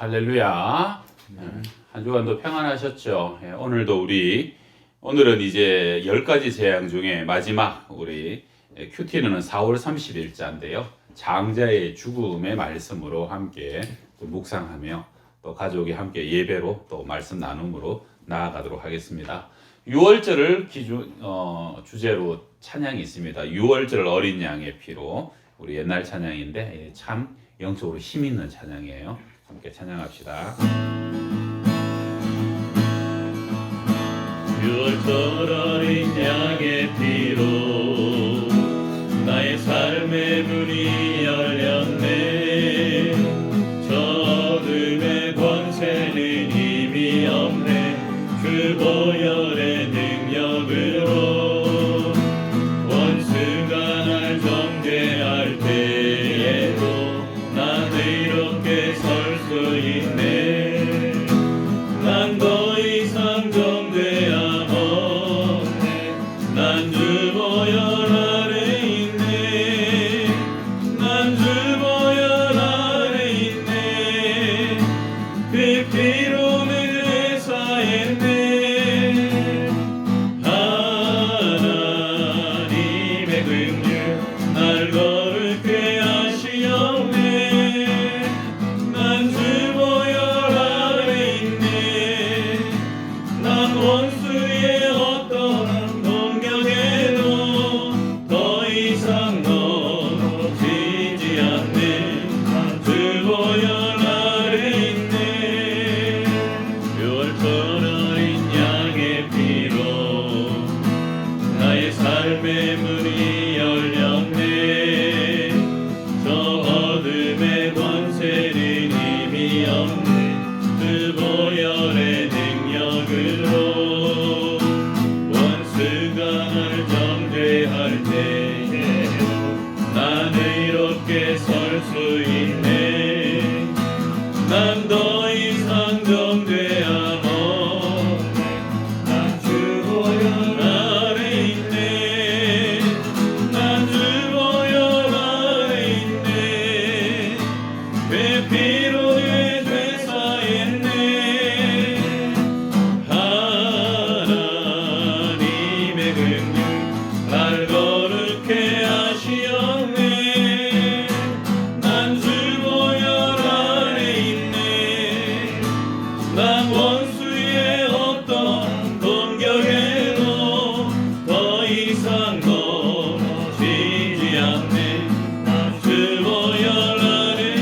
할렐루야. 한 주간도 평안하셨죠? 오늘은 이제 10가지 재앙 중에 마지막 우리 큐티는 4월 30일자인데요. 장자의 죽음의 말씀으로 함께 또 묵상하며 또 가족이 함께 예배로 또 말씀 나눔으로 나아가도록 하겠습니다. 6월절을 주제로 찬양이 있습니다. 6월절 어린 양의 피로, 우리 옛날 찬양인데 참 영적으로 힘 있는 찬양이에요. 함께 찬양합시다. 6월절 어린 양의 피로 나의 삶의 문이 열렸네. 저 어둠의 권세는 힘이 없네. 그 보혈의 능력으로 원수가 날 정죄할 때에도 난 이렇게 설 수 있네. 난 더 이상 정죄함 없네. 난 주 보혈 아래 있네. 난 주 보혈 아래 있네. 그 피로 늘 사했네. 하나님의 긍휼 날 거룩해 하시옵네. 난 주 보혈 아래 있네. 난 원수의 어떠한 공격에도 더 이상 넘어지지 않네. 난 주 보혈 아래 있네. 6월절 어린 양의 피로 나의 삶의 문이 열렸네. 저 어둠의 권세는 힘이 없네. 그 보혈의 능력으로 원수가 날 정죄할 때에도 난 이렇게 설 수 있네. 난 더 이상 정죄함 없네. 난 주 보혈 아래 있네. 난 주 보혈 아래 있네. 그 피로 내 죄 사했네. 하나님의 긍휼 날 거룩해 하시옵네. 난 주 보혈 아래 있네. 난 원수의 어떤 공격에도 더 이상 넘어지지 않네. 난 주 보혈 아래,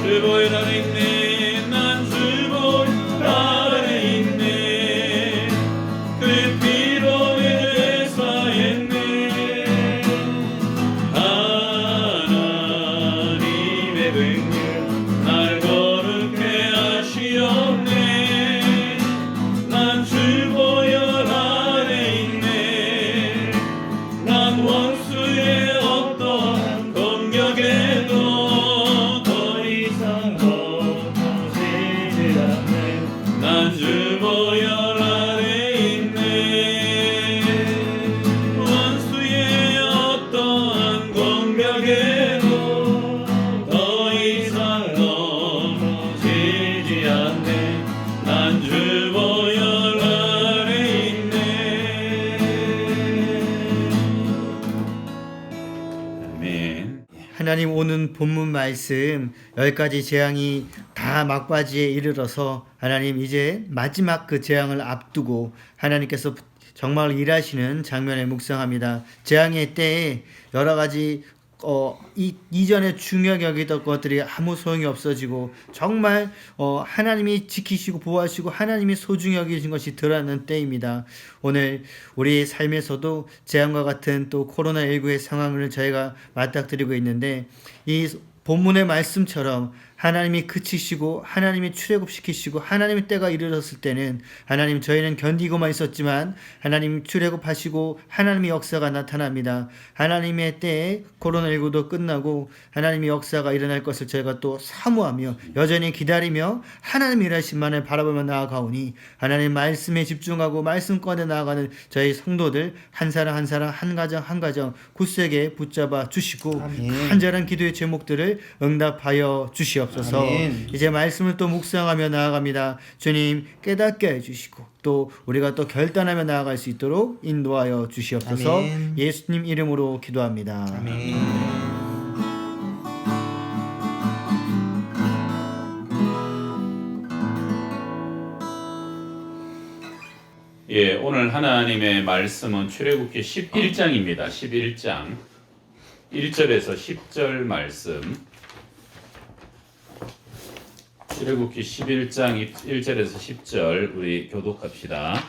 주 보혈 아래 있네. 난 주 보혈 아래 있네. 그 피로 내 죄 사했네. 하나님의 긍휼 날 거룩해 하시옵네. 난 주 보혈 아래 있네. 난 원수의 어떠한 공격에도 더 이상 넘어지지 않네. 난 주 보혈 아래 있네. 원수의 어떠한 공격에도 더 이상 넘어지지 않네. 난 주 보혈 아래 있네. 아멘. 하나님, 오늘 본문 말씀 10가지 재앙이 다 막바지에 이르러서 하나님 이제 마지막 그 재앙을 앞두고 하나님께서 정말 일하시는 장면에 묵상합니다. 재앙의 때에 여러 가지 이전에 중요하게 여기던 것들이 아무 소용이 없어지고 정말 하나님이 지키시고 보호하시고 하나님이 소중히 여기신 것이 드러나는 때입니다. 오늘 우리 삶에서도 재앙과 같은 또 코로나19의 상황을 저희가 맞닥뜨리고 있는데, 이 본문의 말씀처럼 하나님이 그치시고 하나님이 출애굽시키시고 하나님의 때가 이르렀을 때는 하나님, 저희는 견디고만 있었지만 하나님 출애굽하시고 하나님의 역사가 나타납니다. 하나님의 때에 코로나19도 끝나고 하나님의 역사가 일어날 것을 저희가 또 사모하며 여전히 기다리며 하나님 일하심만을 바라보며 나아가오니, 하나님 말씀에 집중하고 말씀권에 나아가는 저희 성도들 한 사람 한 사람, 한 가정 한 가정 굳세게 붙잡아 주시고 간절한 기도의 제목들을 응답하여 주시옵소서. 주시옵소서. 아멘. 이제 말씀을 또 묵상하며 나아갑니다. 주님 깨닫게 해주시고 또 우리가 또 결단하며 나아갈 수 있도록 인도하여 주시옵소서. 아멘. 예수님 이름으로 기도합니다. 아멘. 예, 오늘 하나님의 말씀은 출애굽기 11장입니다. 11장 1절에서 10절 말씀. 출애굽기 11장 1절에서 10절 우리 교독합시다.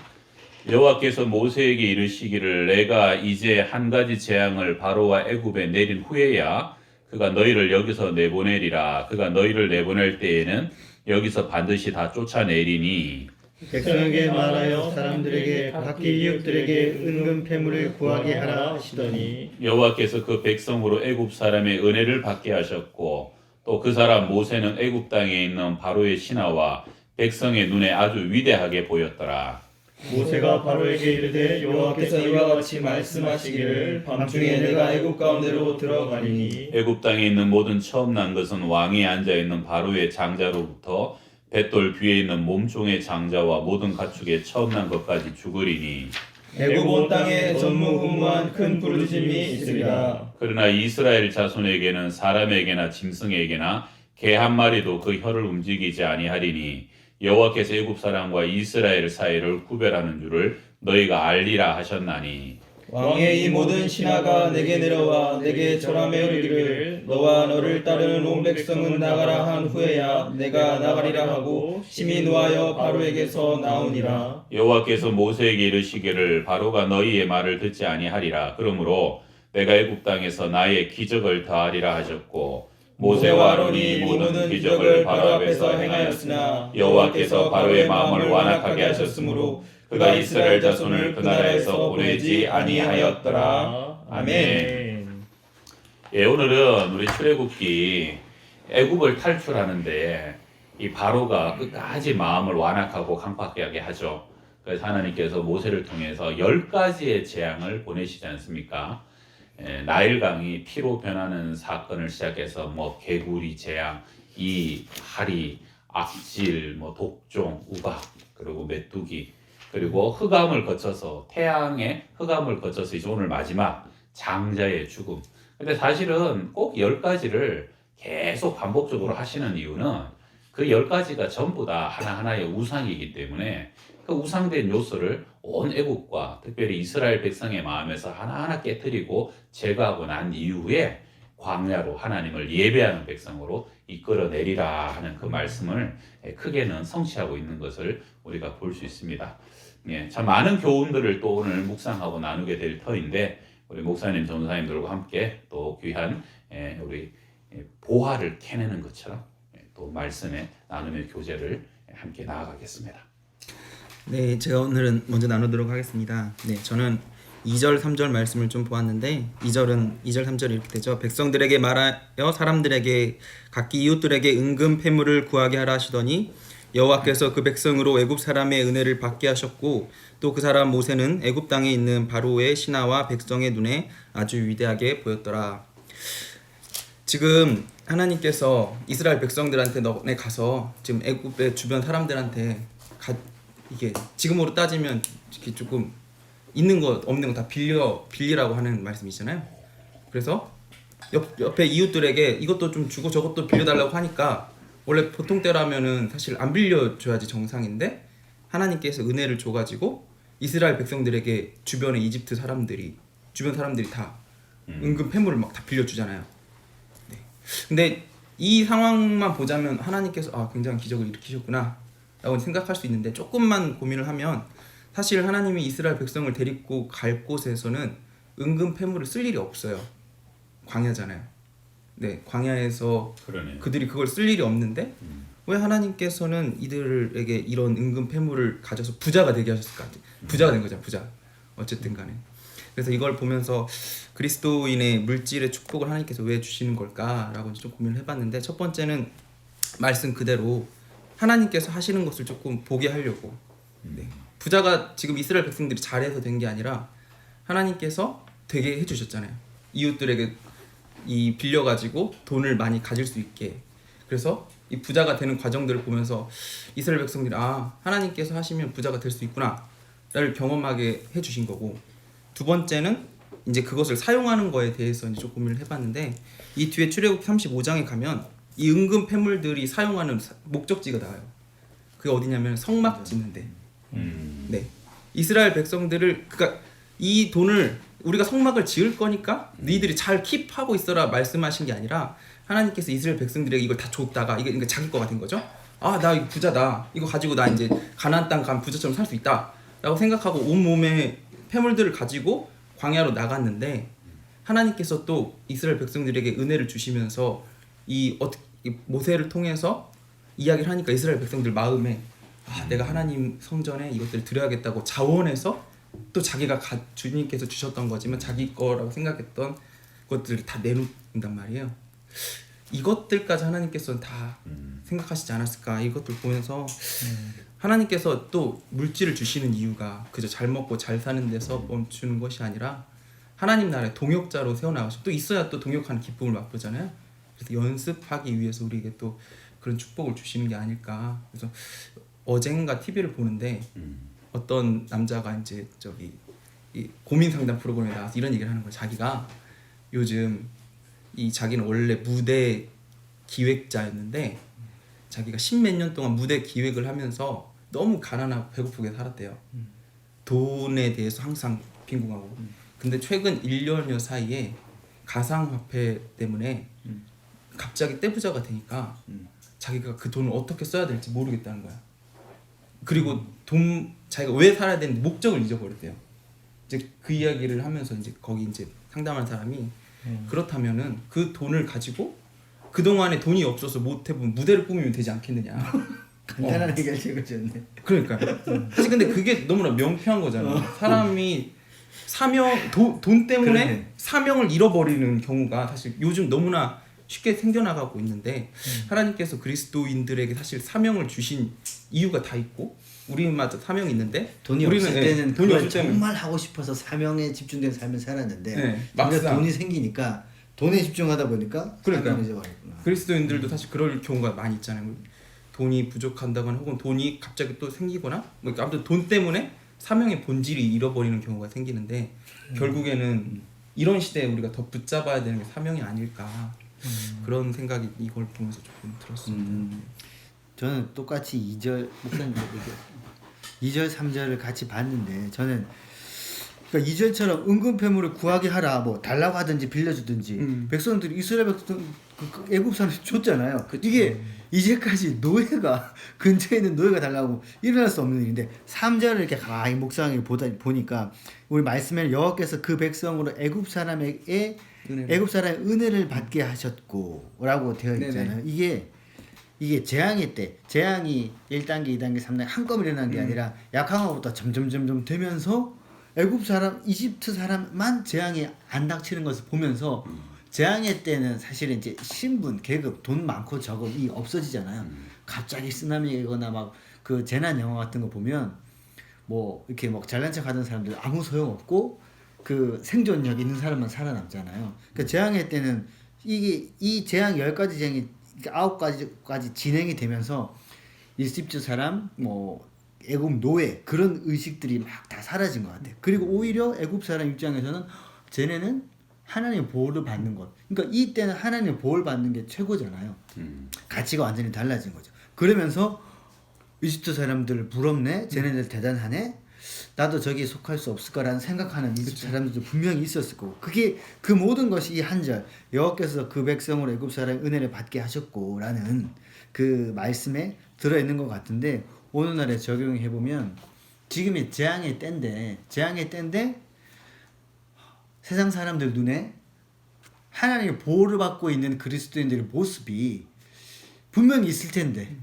여호와께서 모세에게 이르시기를 내가 이제 한 가지 재앙을 바로와 애굽에 내린 후에야 그가 너희를 여기서 내보내리라. 그가 너희를 내보낼 때에는 여기서 반드시 다 쫓아내리니 백성에게 말하여 사람들에게 각기 이웃들에게 은금 패물을 구하게 하라 하시더니 여호와께서 그 백성으로 애굽 사람의 은혜를 받게 하셨고 또 그 사람 모세는 애굽 땅에 있는 바로의 신하와 백성의 눈에 아주 위대하게 보였더라. 모세가 바로에게 이르되 여호와께서 이와 같이 말씀하시기를 밤중에 내가 애굽 가운데로 들어가리니 애굽 땅에 있는 모든 처음 난 것은 왕이 앉아 있는 바로의 장자로부터 뱃돌 뒤에 있는 몸종의 장자와 모든 가축의 처음 난 것까지 죽으리니 애굽 온 땅에 전무후무한 큰 부르심이 있으리라. 그러나 이스라엘 자손에게는 사람에게나 짐승에게나 개 한 마리도 그 혀를 움직이지 아니하리니 여호와께서 애굽 사람과 이스라엘 사이를 구별하는 줄을 너희가 알리라 하셨나니 왕의 이 모든 신하가 내게 내려와 내게 절하며 이르기를 너와 너를 따르는 온 백성은 나가라 한 후에야 내가 나가리라 하고 심히 노하여 바로에게서 나오니라. 여호와께서 모세에게 이르시기를 바로가 너희의 말을 듣지 아니하리라. 그러므로 내가 애굽 땅에서 나의 기적을 더하리라 하셨고 모세와 아론이 이 모든 기적을 바로 앞에서 행하였으나 여호와께서 바로의 마음을 완악하게 하셨으므로 그가 이스라엘 자손을 그 나라에서 보내지 아니하였더라. 아멘. 예, 오늘은 우리 출애굽기 애굽을 탈출하는데 이 바로가 끝까지 마음을 완악하고 강팍하게 하죠. 그래서 하나님께서 모세를 통해서 10가지의 재앙을 보내시지 않습니까? 나일강이 피로 변하는 사건을 시작해서 뭐 개구리 재앙, 이 파리, 악질, 뭐 독종, 우박, 그리고 메뚜기, 그리고 흑암을 거쳐서 태양의 흑암을 거쳐서 이제 오늘 마지막 장자의 죽음. 근데 사실은 꼭 10가지를 계속 반복적으로 하시는 이유는 그 10가지가 전부 다 하나하나의 우상이기 때문에 그 우상된 요소를 온 애국과 특별히 이스라엘 백성의 마음에서 하나하나 깨뜨리고 제거하고 난 이후에 광야로 하나님을 예배하는 백성으로 이끌어내리라 하는 그 말씀을 크게는 성취하고 있는 것을 우리가 볼 수 있습니다. 예, 참 많은 교훈들을 또 오늘 묵상하고 나누게 될 터인데 우리 목사님, 전사님들과 함께 또 귀한 우리 보화를 캐내는 것처럼 또 말씀에 나누며 교제를 함께 나아가겠습니다. 네, 제가 오늘은 먼저 나누도록 하겠습니다. 네, 저는 2절, 3절 말씀을 좀 보았는데 2절, 3절이 이렇게 되죠. 백성들에게 말하여 사람들에게 각기 이웃들에게 은금 패물을 구하게 하라 하시더니 여호와께서 그 백성으로 애굽 사람의 은혜를 받게 하셨고 또 그 사람 모세는 애굽 땅에 있는 바로의 신하와 백성의 눈에 아주 위대하게 보였더라. 지금 하나님께서 이스라엘 백성들한테 너네 가서 지금 애굽의 주변 사람들한테 이게 지금으로 따지면 이렇게 조금 있는 거 없는 거 다 빌리라고 하는 말씀이잖아요. 그래서 옆에 이웃들에게 이것도 좀 주고 저것도 빌려달라고 하니까 원래 보통 때라면은 사실 안 빌려줘야지 정상인데 하나님께서 은혜를 줘가지고 이스라엘 백성들에게 주변의 이집트 사람들이 주변 사람들이 다 은근 패물을 막 다 빌려주잖아요. 네. 근데 이 상황만 보자면 하나님께서 굉장한 기적을 일으키셨구나 라고 생각할 수 있는데 조금만 고민을 하면 사실 하나님이 이스라엘 백성을 데리고 갈 곳에서는 은근 패물을 쓸 일이 없어요. 광야잖아요. 네, 광야에서 그러네요. 그들이 그걸 쓸 일이 없는데 왜 하나님께서는 이들에게 이런 은근 패물을 가져서 부자가 되게 하셨을까? 부자가 된 거잖아, 부자. 어쨌든 간에. 그래서 이걸 보면서 그리스도인의 물질의 축복을 하나님께서 왜 주시는 걸까라고 좀 고민을 해봤는데 첫 번째는 말씀 그대로 하나님께서 하시는 것을 조금 보게 하려고. 네. 부자가 지금 이스라엘 백성들이 잘해서 된 게 아니라 하나님께서 되게 해주셨잖아요. 이웃들에게 이 빌려가지고 돈을 많이 가질 수 있게. 그래서 이 부자가 되는 과정들을 보면서 이스라엘 백성들이 하나님께서 하시면 부자가 될 수 있구나를 경험하게 해주신 거고, 두 번째는 이제 그것을 사용하는 거에 대해서 이제 좀 고민을 해봤는데, 이 뒤에 출애굽기 35장에 가면 이 은금 패물들이 사용하는 목적지가 나와요. 그게 어디냐면 성막 짓는데. 네, 이스라엘 백성들을, 그러니까 이 돈을 우리가 성막을 지을 거니까 너희들이 잘 킵하고 있어라 말씀하신 게 아니라, 하나님께서 이스라엘 백성들에게 이걸 다 줬다가 이게 그러니까 자기 거가 된 거죠. 나 이거 부자다. 이거 가지고 나 이제 가나안 땅 가면 부자처럼 살 수 있다라고 생각하고 온 몸에 패물들을 가지고 광야로 나갔는데, 하나님께서 또 이스라엘 백성들에게 은혜를 주시면서 이 모세를 통해서 이야기를 하니까 이스라엘 백성들 마음에 내가 하나님 성전에 이것들을 드려야겠다고 자원해서 또 자기가 주님께서 주셨던 거지만 자기 거라고 생각했던 것들을 다 내놓는단 말이에요. 이것들까지 하나님께서는 다 생각하시지 않았을까, 이것들 보면서 하나님께서 또 물질을 주시는 이유가 그저 잘 먹고 잘 사는 데서 멈추는 것이 아니라 하나님 나라의 동역자로 세워나가시고, 또 있어야 또 동역하는 기쁨을 맛보잖아요. 그래서 연습하기 위해서 우리에게 또 그런 축복을 주시는 게 아닐까. 그래서 어젠가 TV를 보는데 어떤 남자가 이제 이 고민 상담 프로그램에 나와서 이런 얘기를 하는 거예요. 자기가 요즘 자기는 원래 무대 기획자였는데 자기가 10몇 년 동안 무대 기획을 하면서 너무 가난하고 배고프게 살았대요. 돈에 대해서 항상 빈궁하고. 근데 최근 1년여 사이에 가상화폐 때문에 갑자기 떼부자가 되니까 자기가 그 돈을 어떻게 써야 될지 모르겠다는 거야. 그리고 자기가 왜 살아야 되는지 목적을 잊어버렸대요. 이제 그 이야기를 하면서 이제 거기 이제 상담한 사람이 그렇다면은 그 돈을 가지고 그 동안에 돈이 없어서 못 해본 무대를 꾸미면 되지 않겠느냐. 간단한 얘기를 찍어줬네. 그러니까 사실 근데 그게 너무나 명쾌한 거잖아. 사람이 돈 때문에 그러네. 사명을 잃어버리는 경우가 사실 요즘 너무나 쉽게 생겨나가고 있는데, 하나님께서 그리스도인들에게 사실 사명을 주신 이유가 다 있고, 우리마다 사명이 있는데 돈이 우리는 없을 때는 돈이 그걸 없을 때는 정말 하고 싶어서 사명에 집중된 삶을 살았는데, 네, 막상 막상 돈이 생기니까 돈에 집중하다 보니까 그러니까. 사명을 잊어버렸구나. 그리스도인들도 사실 그럴 경우가 많이 있잖아요. 돈이 부족한다거나 혹은 돈이 갑자기 또 생기거나 아무튼 돈 때문에 사명의 본질이 잃어버리는 경우가 생기는데, 결국에는 이런 시대에 우리가 더 붙잡아야 되는 게 사명이 아닐까, 그런 생각이 이걸 보면서 조금 들었습니다. 저는 똑같이 2절 목사님 2절 3절을 같이 봤는데, 저는 그러니까 2절처럼 은근패물을 구하게 하라, 뭐 달라고 하든지 빌려주든지 백성들이 이스라엘 백성 애굽 사람 줬잖아요. 이게 이제까지 노예가 근처에 있는 노예가 달라고 일어날 수 없는 일인데, 3절을 이렇게 가만히 묵상해 보니까 우리 말씀에 여호와께서 그 백성으로 애굽 사람에게 애굽 사람의 은혜를 받게 하셨고라고 되어 있잖아요. 이게 재앙의 때, 재앙이 1단계, 2단계, 3단계 한꺼번에 일어난 게 아니라 약한 것부터 점점 되면서 애굽 사람, 이집트 사람만 재앙이 안 닥치는 것을 보면서, 재앙의 때는 사실은 이제 신분, 계급, 돈 많고 적음이 없어지잖아요. 갑자기 쓰나미거나 막 그 재난 영화 같은 거 보면 뭐 이렇게 막 잘난 척 하던 사람들 아무 소용 없고 그 생존력 있는 사람만 살아남잖아요. 그 재앙의 때는 이 재앙 10가지 재앙이 9가지까지 진행이 되면서 이집트 사람, 뭐 애굽 노예, 그런 의식들이 막 다 사라진 것 같아요. 그리고 오히려 애굽 사람 입장에서는 쟤네는 하나님의 보호를 받는 것. 그러니까 이때는 하나님의 보호를 받는 게 최고잖아요. 가치가 완전히 달라진 거죠. 그러면서 이집트 사람들 부럽네, 쟤네들 대단하네, 나도 저기에 속할 수 없을 거라는 생각하는 이집트 사람들도 분명히 있었을 거고, 그게 그 모든 것이 이 한 절 여호와께서 그 백성으로 애굽 사람의 은혜를 받게 하셨고라는 그 말씀에 들어있는 것 같은데, 오늘날에 적용해 보면 지금이 재앙의 때인데 세상 사람들 눈에 하나님의 보호를 받고 있는 그리스도인들의 모습이 분명히 있을 텐데,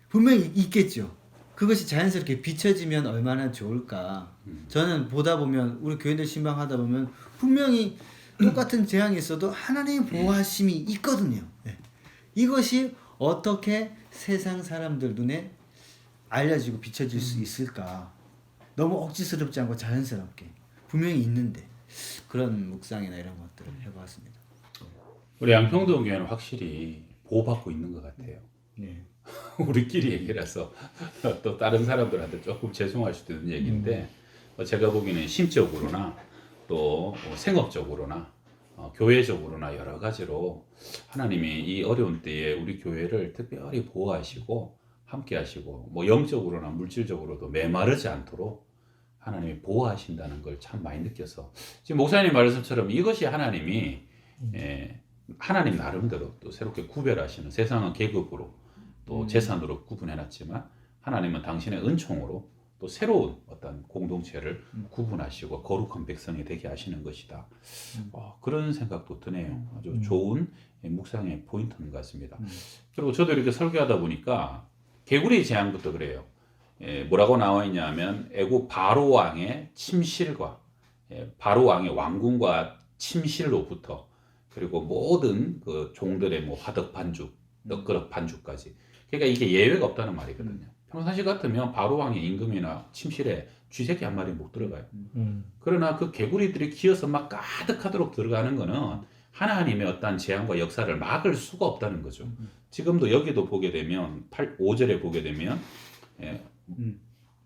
분명히 있겠죠. 그것이 자연스럽게 비춰지면 얼마나 좋을까. 저는 보다 보면 우리 교인들 신방하다 보면 분명히 똑같은 재앙이 있어도 하나님의 보호하심이 있거든요. 네. 이것이 어떻게 세상 사람들 눈에 알려지고 비춰질 수 있을까. 너무 억지스럽지 않고 자연스럽게 분명히 있는데, 그런 묵상이나 이런 것들을 해봤습니다. 우리 양평동 교회는 확실히 보호받고 있는 것 같아요. 네. 우리끼리 얘기라서 또 다른 사람들한테 조금 죄송할 수도 있는 얘기인데 제가 보기에는 심적으로나 또 생업적으로나 교회적으로나 여러 가지로 하나님이 이 어려운 때에 우리 교회를 특별히 보호하시고 함께 하시고 뭐 영적으로나 물질적으로도 메마르지 않도록 하나님이 보호하신다는 걸 참 많이 느껴서 지금 목사님 말씀처럼 이것이 하나님이 하나님 나름대로 또 새롭게 구별하시는, 세상은 계급으로 또 재산으로 구분해놨지만 하나님은 당신의 은총으로 또 새로운 어떤 공동체를 구분하시고 거룩한 백성이 되게 하시는 것이다. 그런 생각도 드네요. 아주 좋은 묵상의 포인트인 것 같습니다. 그리고 저도 이렇게 설교하다 보니까 개구리 재앙부터 그래요. 뭐라고 나와 있냐면 애국 바로 왕의 침실과 바로 왕의 왕궁과 침실로부터 그리고 모든 그 종들의 뭐 화덕 반죽, 떡그릇 반죽까지. 그러니까 이게 예외가 없다는 말이거든요. 평상시 같으면 바로 왕의 임금이나 침실에 쥐새끼 한 마리 못 들어가요. 그러나 그 개구리들이 기어서 막 가득하도록 들어가는 거는 하나님의 어떤 재앙과 역사를 막을 수가 없다는 거죠. 지금도 여기도 보게 되면 5절에 보게 되면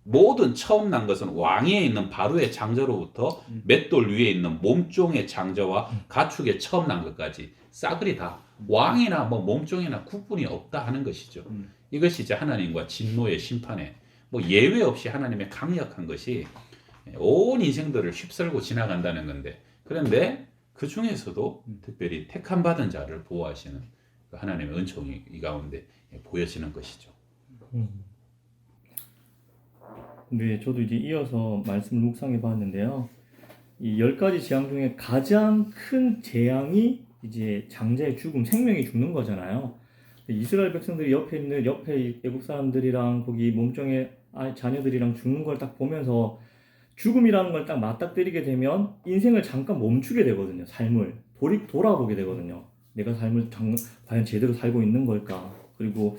모든 처음 난 것은 왕위에 있는 바로의 장자로부터 맷돌 위에 있는 몸종의 장자와 가축의 처음 난 것까지 싸그리 다 왕이나 뭐 몸종이나 구분이 없다 하는 것이죠. 이것이 이제 하나님과 진노의 심판에 뭐 예외 없이 하나님의 강력한 것이 온 인생들을 휩쓸고 지나간다는 건데, 그런데 그 중에서도 특별히 택함 받은 자를 보호하시는 그 하나님의 은총이 이 가운데 보여지는 것이죠. 네, 저도 이제 이어서 말씀을 묵상해 봤는데요. 이 10가지 재앙 중에 가장 큰 재앙이 이제 장자의 죽음, 생명이 죽는 거잖아요. 이스라엘 백성들이 옆에 애국 사람들이랑 거기 몸종의 자녀들이랑 죽는 걸 딱 보면서 죽음이라는 걸 딱 맞닥뜨리게 되면 인생을 잠깐 멈추게 되거든요. 삶을 돌아보게 되거든요. 내가 삶을 과연 제대로 살고 있는 걸까? 그리고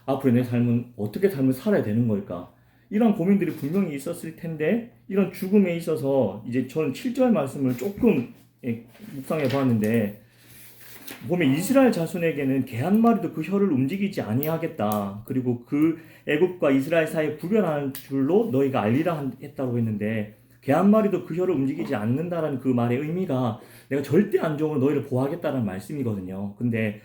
앞으로 내 삶은 어떻게 삶을 살아야 되는 걸까? 이런 고민들이 분명히 있었을 텐데, 이런 죽음에 있어서 이제 저는 7절 말씀을 조금 묵상해 봤는데, 보면 이스라엘 자손에게는 개 한 마리도 그 혀를 움직이지 아니하겠다. 그리고 그 애굽과 이스라엘 사이에 구별하는 줄로 너희가 알리라 했다고 했는데, 개 한 마리도 그 혀를 움직이지 않는다라는 그 말의 의미가 내가 절대 안정으로 너희를 보호하겠다는 말씀이거든요. 근데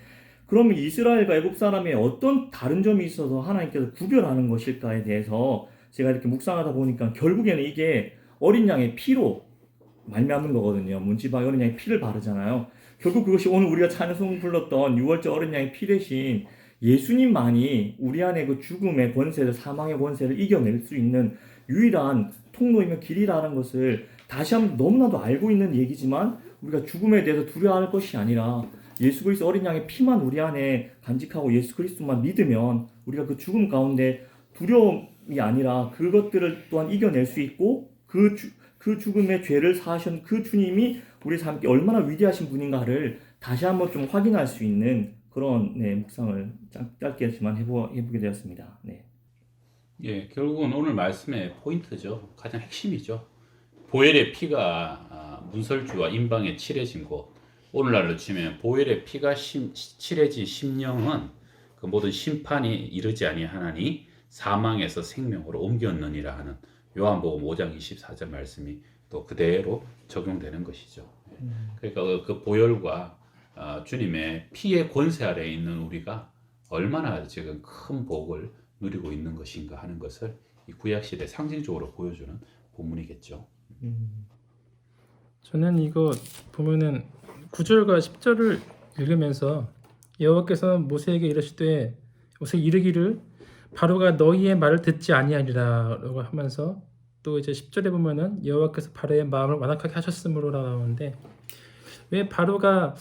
그러면 이스라엘과 애굽 사람의 어떤 다른 점이 있어서 하나님께서 구별하는 것일까에 대해서 제가 이렇게 묵상하다 보니까 결국에는 이게 어린 양의 피로 말미암는 거거든요. 문지방에 어린 양의 피를 바르잖아요. 결국 그것이 오늘 우리가 찬송 불렀던 6월절 어린 양의 피 대신 예수님만이 우리 안에 그 죽음의 권세를, 사망의 권세를 이겨낼 수 있는 유일한 통로이며 길이라는 것을 다시 한번 너무나도 알고 있는 얘기지만, 우리가 죽음에 대해서 두려워할 것이 아니라 예수 그리스도 어린 양의 피만 우리 안에 간직하고 예수 그리스도만 믿으면 우리가 그 죽음 가운데 두려움이 아니라 그것들을 또한 이겨낼 수 있고, 그 죽음의 죄를 사하신 그 주님이 우리 삶에 얼마나 위대하신 분인가를 다시 한번 좀 확인할 수 있는 그런 묵상을 짧게지만 해보게 되었습니다. 네. 예, 결국은 오늘 말씀의 포인트죠. 가장 핵심이죠. 보혈의 피가 문설주와 임방에 칠해진 곳. 오늘날로 치면 보혈의 피가 칠해진 심령은 그 모든 심판이 이르지 아니하나니 사망에서 생명으로 옮겼느니라 하는 요한복음 5장 24절 말씀이 또 그대로 적용되는 것이죠. 그러니까 그 보혈과 주님의 피의 권세 아래에 있는 우리가 얼마나 지금 큰 복을 누리고 있는 것인가 하는 것을 이 구약시대 상징적으로 보여주는 본문이겠죠. 저는 이거 보면은 9절과 10절을 읽으면서 여호와께서 모세에게 이르시되 모세 이르기를 바로가 너희의 말을 듣지 아니하리라라고 하면서, 또 이제 10절에 보면은 여호와께서 바로의 마음을 완악하게 하셨으므로 나오는데, 왜 바로가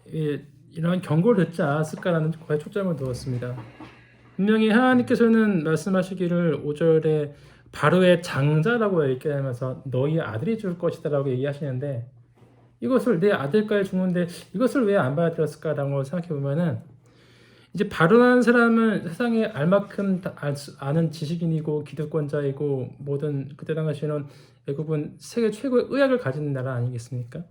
이런 경고를 듣지 않았을까라는 거에 초점을 두었습니다. 분명히 하나님께서는 말씀하시기를 5절에 바로의 장자라고 얘기하면서 너희 아들이 줄 것이다라고 얘기하시는데, 이것을 내 아들까지 주는데 이것을 왜 안 받아들였을까라고 생각해 보면은, 이제 바로라는 사람은 세상에 알만큼 아는 지식인이고 기득권자이고 모든 그때 당시에는 애굽은 세계 최고의 의학을 가진 나라 아니겠습니까?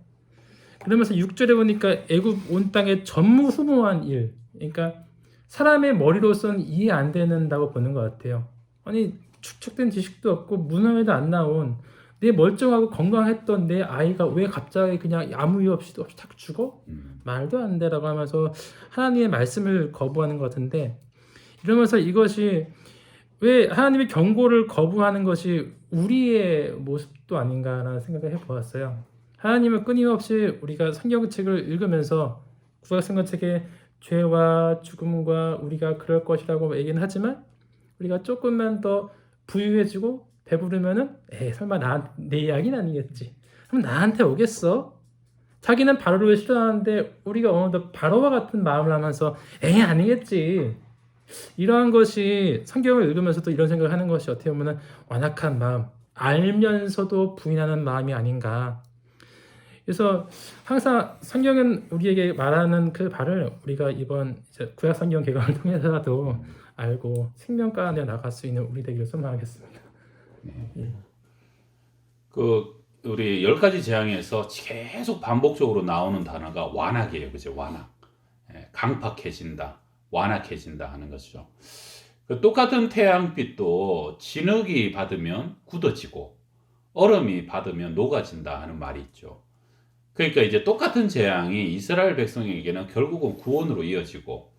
그러면서 6절에 보니까 애굽 온 땅의 전무후무한 일, 그러니까 사람의 머리로서는 이해 안 된다고 보는 것 같아요. 아니 축적된 지식도 없고 문헌에도 안 나온 내 멀쩡하고 건강했던 내 아이가 왜 갑자기 그냥 아무 이유 없이 탁 죽어? 말도 안 되라고 하면서 하나님의 말씀을 거부하는 것 같은데, 이러면서 이것이 왜 하나님의 경고를 거부하는 것이 우리의 모습도 아닌가라는 생각을 해보았어요. 하나님은 끊임없이 우리가 성경책을 읽으면서 구약성경책에 죄와 죽음과 우리가 그럴 것이라고 얘기는 하지만, 우리가 조금만 더 부유해지고 배부르면은 설마 내 이야기는 아니겠지. 그럼 나한테 오겠어? 자기는 바로를 싫어하는데 우리가 어느덧 바로와 같은 마음을 하면서 아니겠지. 이러한 것이 성경을 읽으면서도 이런 생각을 하는 것이 어떻게 보면 완악한 마음, 알면서도 부인하는 마음이 아닌가. 그래서 항상 성경은 우리에게 말하는 그 바를 우리가 이번 구약 성경 개강을 통해서라도 알고 생명가 안에 나갈 수 있는 우리 되기를 소망하겠습니다. 그 우리 10가지 재앙에서 계속 반복적으로 나오는 단어가 완악이에요. 그죠? 완악. 강팍해진다, 완악해진다 하는 것이죠. 그 똑같은 태양빛도 진흙이 받으면 굳어지고 얼음이 받으면 녹아진다 하는 말이 있죠. 그러니까 이제 똑같은 재앙이 이스라엘 백성에게는 결국은 구원으로 이어지고,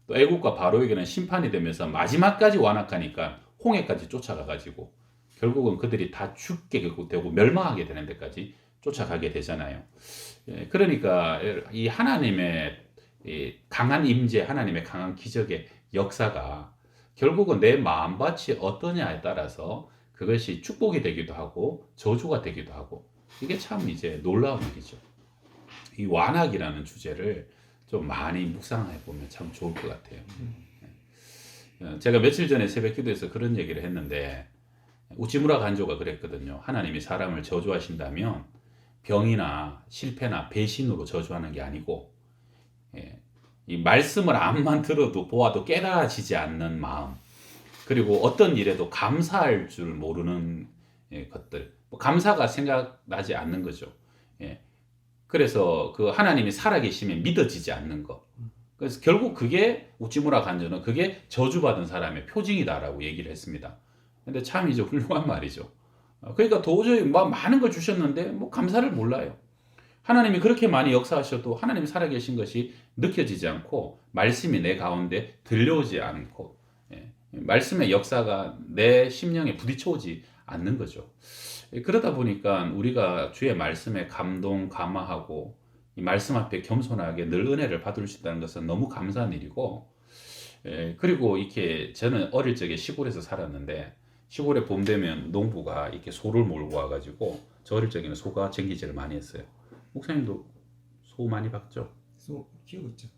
또 애국과 바로에게는 심판이 되면서 마지막까지 완악하니까 홍해까지 쫓아가 가지고 결국은 그들이 다 죽게 되고 멸망하게 되는 데까지 쫓아가게 되잖아요. 그러니까 이 하나님의 이 강한 임재, 하나님의 강한 기적의 역사가 결국은 내 마음밭이 어떠냐에 따라서 그것이 축복이 되기도 하고 저주가 되기도 하고, 이게 참 이제 놀라운 일이죠. 이 완악이라는 주제를 좀 많이 묵상해 보면 참 좋을 것 같아요. 제가 며칠 전에 새벽 기도에서 그런 얘기를 했는데, 우찌무라 간조가 그랬거든요. 하나님이 사람을 저주하신다면 병이나 실패나 배신으로 저주하는 게 아니고, 이 말씀을 암만 들어도 보아도 깨달아지지 않는 마음, 그리고 어떤 일에도 감사할 줄 모르는 것들, 감사가 생각나지 않는 거죠. 그래서 그 하나님이 살아계시면 믿어지지 않는 것. 그래서 결국 그게 우찌무라 간조는 그게 저주받은 사람의 표징이다라고 얘기를 했습니다. 근데 참 이제 훌륭한 말이죠. 그러니까 도저히 많은 걸 주셨는데 감사를 몰라요. 하나님이 그렇게 많이 역사하셔도 하나님이 살아계신 것이 느껴지지 않고, 말씀이 내 가운데 들려오지 않고, 말씀의 역사가 내 심령에 부딪혀오지 않는 거죠. 그러다 보니까 우리가 주의 말씀에 감동, 감화하고 이 말씀 앞에 겸손하게 늘 은혜를 받을 수 있다는 것은 너무 감사한 일이고, 그리고 이렇게 저는 어릴 적에 시골에서 살았는데, 시골에 봄 되면 농부가 이렇게 소를 몰고 와가지고, 저 어릴 적에는 소가 쟁기질을 많이 했어요. 목사님도 소 많이 봤죠? 소 키우고 있죠.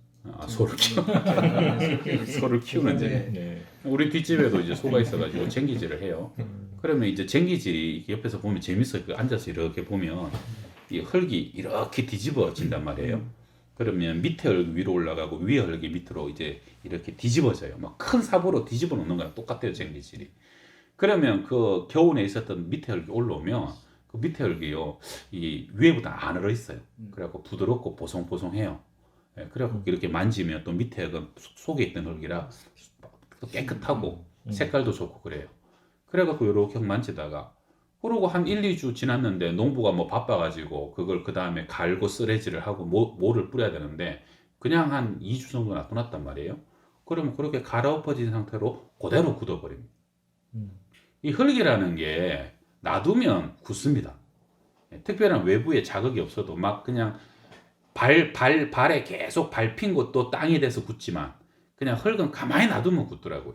소를 키우는데, 우리 뒷집에도 이제 소가 있어가지고 쟁기질을 해요. 그러면 이제 쟁기질이 옆에서 보면 재밌어요. 앉아서 이렇게 보면 이 흙이 이렇게 뒤집어진단 말이에요. 그러면 밑에 흙이 위로 올라가고 위에 흙이 밑으로 이제 이렇게 뒤집어져요. 막 큰 삽으로 뒤집어 놓는 거랑 똑같아요, 쟁기질이. 그러면 그 겨우내 있었던 밑에 흙이 올라오면 그 밑에 흙이요, 이 위에보다 안 얼어 있어요. 그래갖고 부드럽고 보송보송해요. 그래갖고 이렇게 만지면 또 밑에 그 속에 있던 흙이라 또 깨끗하고 색깔도 좋고 그래요. 그래갖고 이렇게 만지다가, 그러고 한 1, 2주 지났는데 농부가 바빠가지고 그걸 그 다음에 갈고 쓰레기를 하고 모를 뿌려야 되는데 그냥 한 2주 정도 놔둬놨단 말이에요. 그러면 그렇게 갈아엎어진 상태로 그대로 굳어버립니다. 이 흙이라는 게 놔두면 굳습니다. 특별한 외부에 자극이 없어도 막 그냥 발에 계속 밟힌 것도 땅이 돼서 굳지만, 그냥 흙은 가만히 놔두면 굳더라고요.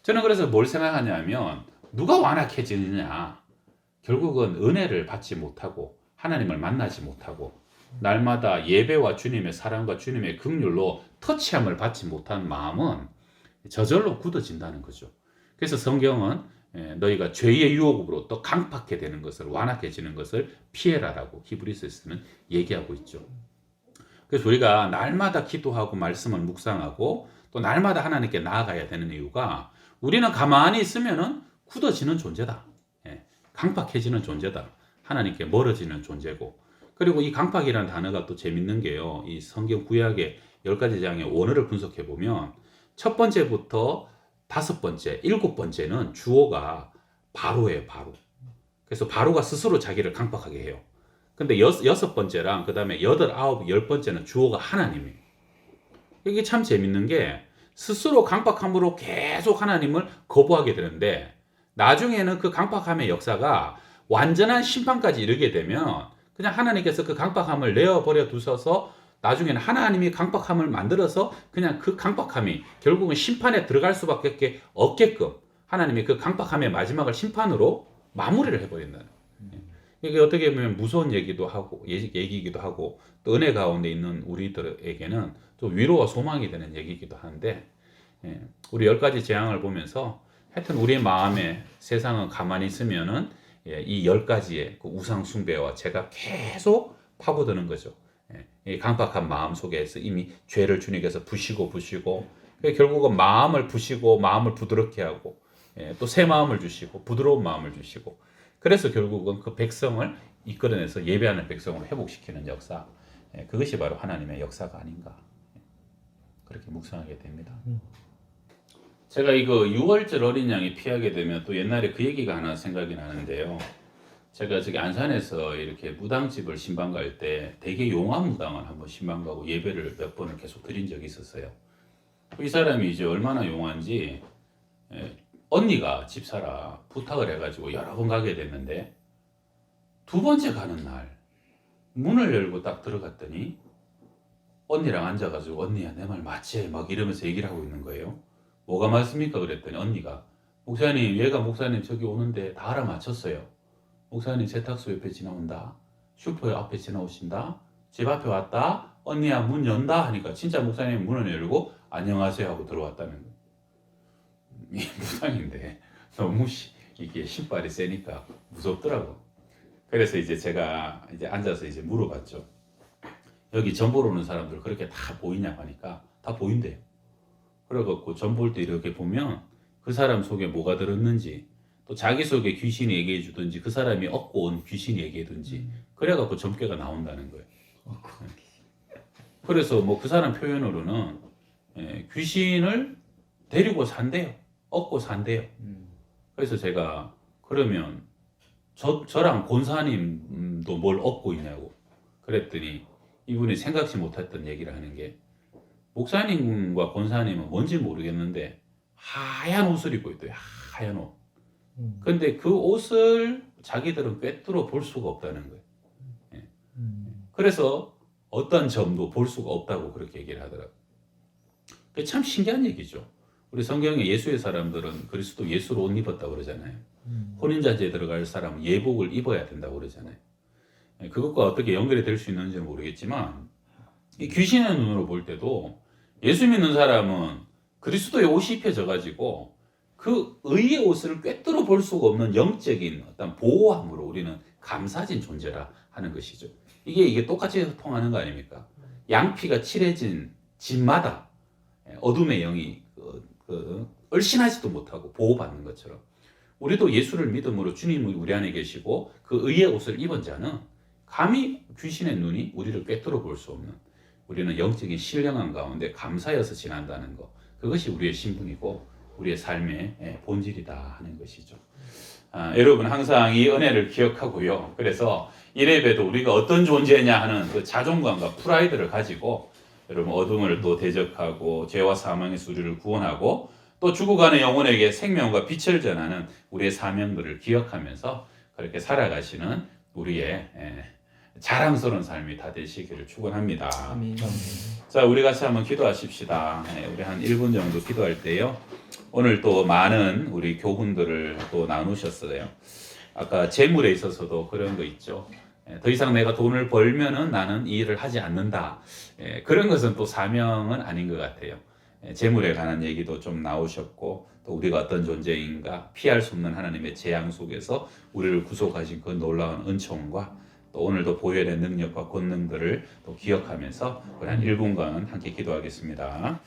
저는 그래서 뭘 생각하냐면, 누가 완악해지느냐, 결국은 은혜를 받지 못하고 하나님을 만나지 못하고 날마다 예배와 주님의 사랑과 주님의 긍휼로 터치함을 받지 못한 마음은 저절로 굳어진다는 거죠. 그래서 성경은 너희가 죄의 유혹으로 또 강팍해 되는 것을, 완악해지는 것을 피해라라고 히브리서에서는 얘기하고 있죠. 그래서 우리가 날마다 기도하고 말씀을 묵상하고 또 날마다 하나님께 나아가야 되는 이유가, 우리는 가만히 있으면은 굳어지는 존재다. 강팍해지는 존재다. 하나님께 멀어지는 존재고, 그리고 이 강팍이라는 단어가 또 재밌는 게요, 이 성경 구약의 10가지 재앙의 원어를 분석해 보면 첫 번째부터 5번째, 7번째는 주어가 바로예요, 바로. 그래서 바로가 스스로 자기를 강박하게 해요. 근데 6번째랑 그 다음에 8, 9, 10번째는 주어가 하나님이에요. 이게 참 재밌는 게 스스로 강박함으로 계속 하나님을 거부하게 되는데 나중에는 그 강박함의 역사가 완전한 심판까지 이르게 되면 그냥 하나님께서 그 강박함을 내어버려 두셔서 나중에는 하나님이 강박함을 만들어서 그냥 그 강박함이 결국은 심판에 들어갈 수밖에 없게끔 하나님이 그 강박함의 마지막을 심판으로 마무리를 해버린다는 거예요. 이게 어떻게 보면 무서운 얘기도 하고 얘기이기도 하고 또 은혜 가운데 있는 우리들에게는 좀 위로와 소망이 되는 얘기이기도 하는데 우리 10가지 재앙을 보면서 하여튼 우리의 마음에 세상은 가만히 있으면은 이 10가지의 그 우상 숭배와 제가 계속 파고드는 거죠. 이 강박한 마음 속에서 이미 죄를 주님께서 부시고 결국은 마음을 부시고 마음을 부드럽게 하고 또 새 마음을 주시고 부드러운 마음을 주시고 그래서 결국은 그 백성을 이끌어내서 예배하는 백성으로 회복시키는 역사 그것이 바로 하나님의 역사가 아닌가 그렇게 묵상하게 됩니다. 제가 이거 6월절 어린 양이 피하게 되면 또 옛날에 그 얘기가 하나 생각이 나는데요. 제가 저기 안산에서 이렇게 무당집을 신방 갈 때 되게 용한 무당을 한번 신방 가고 예배를 몇 번을 계속 드린 적이 있었어요. 이 사람이 이제 얼마나 용한지 언니가 집사라 부탁을 해가지고 여러 번 가게 됐는데 2번째 가는 날 문을 열고 딱 들어갔더니 언니랑 앉아가지고 언니야 내 말 맞지? 막 이러면서 얘기를 하고 있는 거예요. 뭐가 맞습니까? 그랬더니 언니가 목사님 얘가 목사님 저기 오는데 다 알아맞혔어요. 목사님 세탁소 옆에 지나온다. 슈퍼 앞에 지나오신다. 집 앞에 왔다. 언니야 문 연다 하니까 진짜 목사님 문을 열고 안녕하세요 하고 들어왔다는 거예요. 이 무당인데 너무 이게 신발이 세니까 무섭더라고. 그래서 이제 제가 이제 앉아서 이제 물어봤죠. 여기 전 보러 오는 사람들 그렇게 다 보이냐고 하니까 다 보인대요. 그래갖고 전 볼 때 이렇게 보면 그 사람 속에 뭐가 들었는지 또 자기 속에 귀신이 얘기해 주든지 그 사람이 얻고 온 귀신이 얘기해든지 그래갖고 점괘가 나온다는 거예요. 그래서 뭐 그 사람 표현으로는 귀신을 데리고 산대요. 얻고 산대요. 그래서 제가 그러면 저랑 권사님도 뭘 얻고 있냐고 그랬더니 이분이 생각지 못했던 얘기를 하는 게 목사님과 권사님은 뭔지 모르겠는데 하얀 옷을 입고 있대요. 하얀 옷. 근데 그 옷을 자기들은 꿰뚫어 볼 수가 없다는 거예요. 그래서 어떤 점도 볼 수가 없다고 그렇게 얘기를 하더라고요. 그게 참 신기한 얘기죠. 우리 성경에 예수의 사람들은 그리스도 예수로 옷 입었다고 그러잖아요. 혼인잔치에 들어갈 사람은 예복을 입어야 된다고 그러잖아요. 그것과 어떻게 연결이 될 수 있는지는 모르겠지만 이 귀신의 눈으로 볼 때도 예수 믿는 사람은 그리스도의 옷이 입혀져 가지고 그 의의 옷을 꿰뚫어 볼 수가 없는 영적인 어떤 보호함으로 우리는 감사진 존재라 하는 것이죠. 이게 똑같이 통하는 거 아닙니까? 양피가 칠해진 집마다 어둠의 영이 얼씬하지도 못하고 보호받는 것처럼 우리도 예수를 믿음으로 주님이 우리 안에 계시고 그 의의 옷을 입은 자는 감히 귀신의 눈이 우리를 꿰뚫어 볼 수 없는 우리는 영적인 신령한 가운데 감사여서 지난다는 것 그것이 우리의 신분이고 우리의 삶의 본질이다 하는 것이죠. 여러분 항상 이 은혜를 기억하고요. 그래서 이래봬도 우리가 어떤 존재냐 하는 그 자존감과 프라이드를 가지고 여러분 어둠을 또 대적하고 죄와 사망에서 우리를 구원하고 또 죽어가는 영혼에게 생명과 빛을 전하는 우리의 사명들을 기억하면서 그렇게 살아가시는 우리의 자랑스러운 삶이 다 되시기를 축원합니다. 아멘. 자, 우리 같이 한번 기도하십시다. 우리 한 1분 정도 기도할 때요. 오늘 또 많은 우리 교훈들을 또 나누셨어요. 아까 재물에 있어서도 그런 거 있죠. 더 이상 내가 돈을 벌면은 나는 이 일을 하지 않는다. 그런 것은 또 사명은 아닌 것 같아요. 재물에 관한 얘기도 좀 나오셨고 또 우리가 어떤 존재인가 피할 수 없는 하나님의 재앙 속에서 우리를 구속하신 그 놀라운 은총과 또 오늘도 보혈의 능력과 권능들을 또 기억하면서 우리 한 1분간 함께 기도하겠습니다.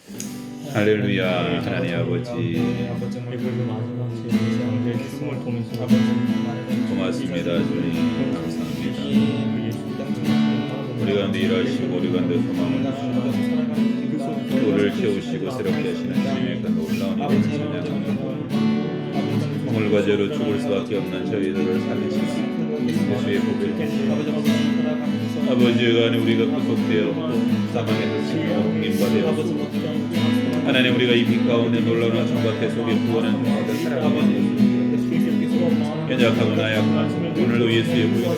할렐루야 하나님 아버지 그리고 마지막 제사장들 죽음을 통해서 고맙습니다 주님 감사합니다. 우리 가운데 일하시고 우리 가운데 소망을 주시고 우리를 채우시고 새롭게 하시는 주님의 그 놀라운 이름을 찬양합니다. 허물과 죄로 죽을 수밖에 없는 저희들을 살리시고 예수의 복을 아버지 간에 우리가 구속되었고 사망에서 생명으로 옮김과 되었고 하나님 우리가 이 빛 가운데 놀라운 천박해 속에 구원한 자들 사랑하는 연약하고 나약한 오늘도 예수의 부여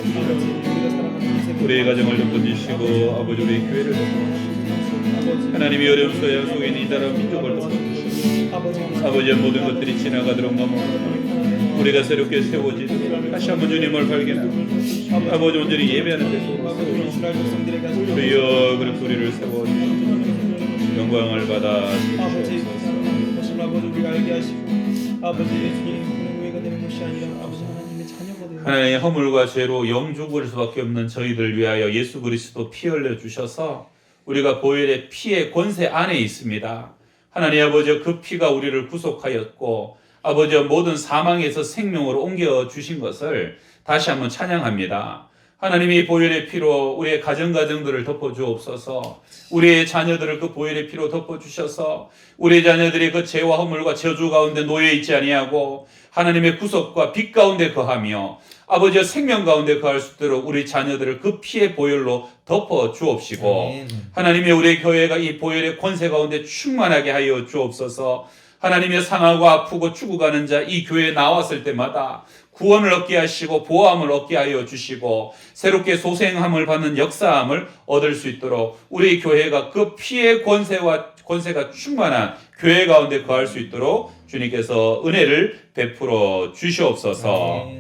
우리의 가정을 덮어주시고 아버지 우리의 교회를 덮어주시고 하나님이 어려움 소양 속에 있는 이 나라 민족을 덮어주시고 아버지의 모든 것들이 지나가도록 넘어가고 우리가 새롭게 세워지도록 다시 한번 주님을 발견하고 아버지 온전히 예배하는 데서 주여 그렇게 우리를 세워주시고 영광을 받아 주시옵소서. 아버지 우리가 알게 하시고 아버지 주님 노예가 되는 것이 아니라 아버지 하나님의 자녀가 되는 하나님의 허물과 죄로 영죽을 수밖에 없는 저희들 위하여 예수 그리스도 피 흘려 주셔서 우리가 보혈의 피의 권세 안에 있습니다. 하나님 아버지 그 피가 우리를 구속하였고 아버지 모든 사망에서 생명으로 옮겨 주신 것을 다시 한번 찬양합니다. 하나님이 보혈의 피로 우리의 가정들을 덮어주옵소서. 우리의 자녀들을 그 보혈의 피로 덮어주셔서 우리의 자녀들이 그 죄와 허물과 저주 가운데 놓여 있지 아니하고 하나님의 구속과 빛 가운데 거하며 아버지의 생명 가운데 거할 수 있도록 우리 자녀들을 그 피의 보혈로 덮어 주옵시고 하나님의 우리의 교회가 이 보혈의 권세 가운데 충만하게 하여 주옵소서. 하나님의 상하고 아프고 죽어가는 자 이 교회에 나왔을 때마다 구원을 얻게 하시고 보호함을 얻게 하여 주시고 새롭게 소생함을 받는 역사함을 얻을 수 있도록 우리 교회가 그 피의 권세가 충만한 교회 가운데 거할 수 있도록 주님께서 은혜를 베풀어 주시옵소서.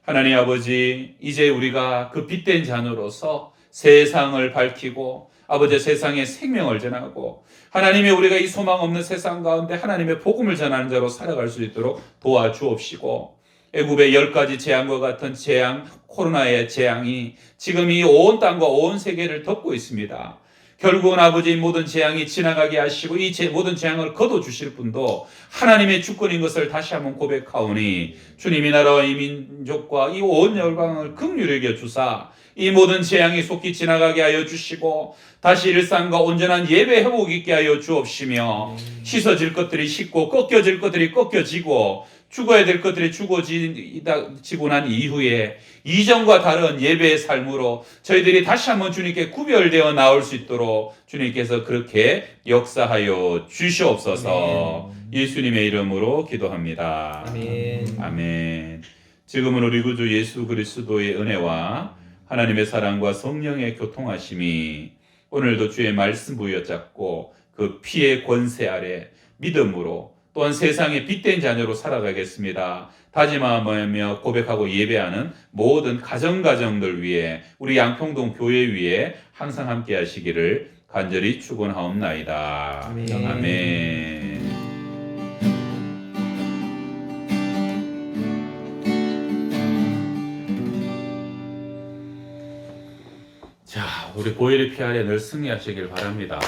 하나님 아버지 이제 우리가 그 빛된 자녀로서 세상을 밝히고 아버지 세상에 생명을 전하고 하나님의 우리가 이 소망 없는 세상 가운데 하나님의 복음을 전하는 자로 살아갈 수 있도록 도와주옵시고 애굽의 10가지 재앙과 같은 재앙 코로나의 재앙이 지금 이 온 땅과 온 세계를 덮고 있습니다. 결국은 아버지 모든 재앙이 지나가게 하시고 이 모든 재앙을 거둬주실 분도 하나님의 주권인 것을 다시 한번 고백하오니 주님이 나라와 이 민족과 이 온 열방을 긍휼히 여겨 주사 이 모든 재앙이 속히 지나가게 하여 주시고 다시 일상과 온전한 예배 회복 있게 하여 주옵시며 씻어질 것들이 씻고 꺾여질 것들이 꺾여지고 죽어야 될 것들이 죽어지고 난 이후에 이전과 다른 예배의 삶으로 저희들이 다시 한번 주님께 구별되어 나올 수 있도록 주님께서 그렇게 역사하여 주시옵소서. 예수님의 이름으로 기도합니다. 아멘. 아멘. 지금은 우리 구주 예수 그리스도의 은혜와 하나님의 사랑과 성령의 교통하심이 오늘도 주의 말씀 부여잡고 그 피의 권세 아래 믿음으로 또한 세상의 빛된 자녀로 살아가겠습니다. 다짐하며 고백하고 예배하는 모든 가정들 위해 우리 양평동 교회 위에 항상 함께 하시기를 간절히 축원하옵나이다. 아멘. 아멘. 자, 우리 보혈의 피 아래 늘 승리하시길 바랍니다.